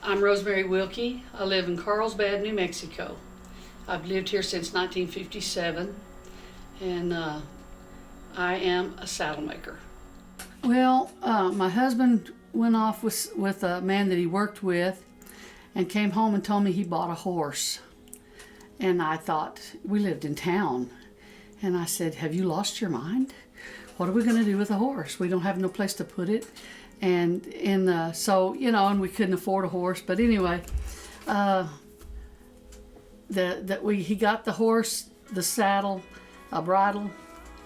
I'm Rosemary Wilkie. I live in Carlsbad, New Mexico. I've lived here since 1957, and I am a saddle maker. Well, my husband went off with a man that he worked with and came home and told me he bought a horse. And I thought, we lived in town. And I said, have you lost your mind? What are we going to do with a horse? We don't have no place to put it. And so, you know, and we couldn't afford a horse. But anyway, he got the horse, the saddle, a bridle,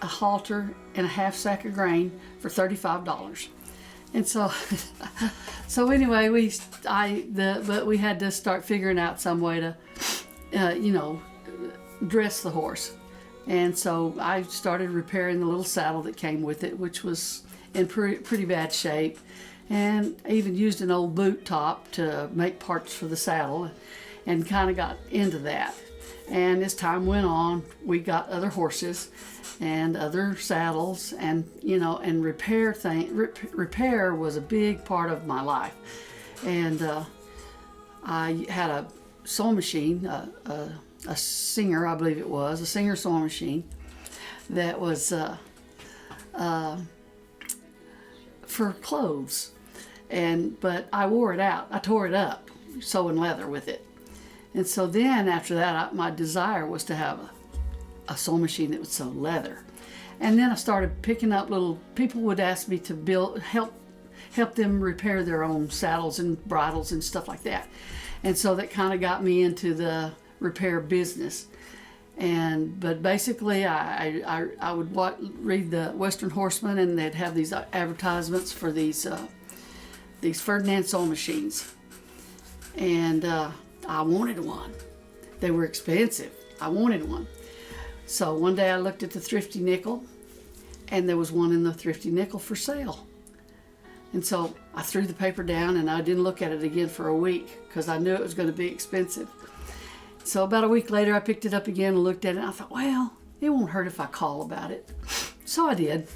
a halter, and a half sack of grain for $35. And so, so anyway, but we had to start figuring out some way to, you know, dress the horse. And so I started repairing the little saddle that came with it, which was in pretty bad shape. And I even used an old boot top to make parts for the saddle and kind of got into that. And as time went on, we got other horses and other saddles, and you know, and repair was a big part of my life. And I had a sewing machine, a Singer, I believe it was, a Singer sewing machine that was for clothes. But I wore it out. I tore it up sewing leather with it. And so then after that, my desire was to have a sewing machine that would sew leather. And then I started picking up people would ask me to help them repair their own saddles and bridles and stuff like that. And so that kind of got me into the repair business. But basically I would read the Western Horseman, and they'd have these advertisements for these Ferdinand sewing machines. And I wanted one. They were expensive. I wanted one. So one day I looked at the Thrifty Nickel, and there was one in the Thrifty Nickel for sale. And so I threw the paper down, and I didn't look at it again for a week because I knew it was going to be expensive. So about a week later, I picked it up again and looked at it, and I thought, well, it won't hurt if I call about it. So I did.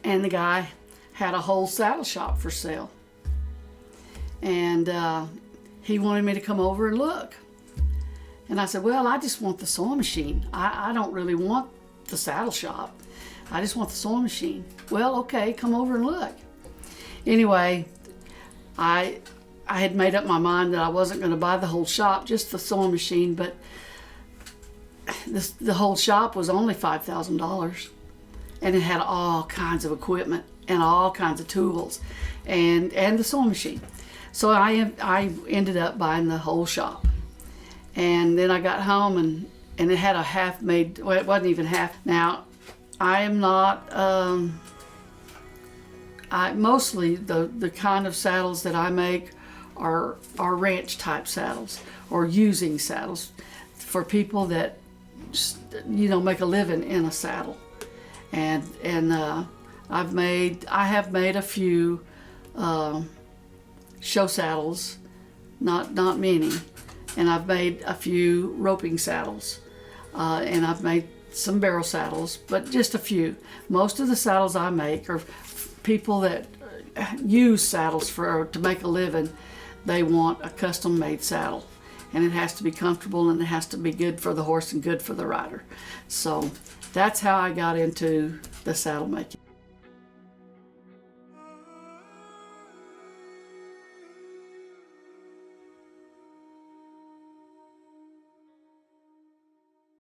And the guy had a whole saddle shop for sale. And he wanted me to come over and look. And I said, well, I just want the sewing machine. I don't really want the saddle shop. I just want the sewing machine. Well, okay, come over and look. Anyway, I had made up my mind that I wasn't going to buy the whole shop, just the sewing machine, but the whole shop was only $5,000. And it had all kinds of equipment and all kinds of tools and the sewing machine. So I ended up buying the whole shop. And then I got home and it had a half-made, well, it wasn't even half. Now, I am not, mostly the kind of saddles that I make are ranch type saddles or using saddles for people that, you know, make a living in a saddle. And I have made a few show saddles, not many, and I've made a few roping saddles, and I've made some barrel saddles, but just a few. Most of the saddles I make are people that use saddles to make a living. They want a custom-made saddle, and it has to be comfortable, and it has to be good for the horse and good for the rider. So that's how I got into the saddle making.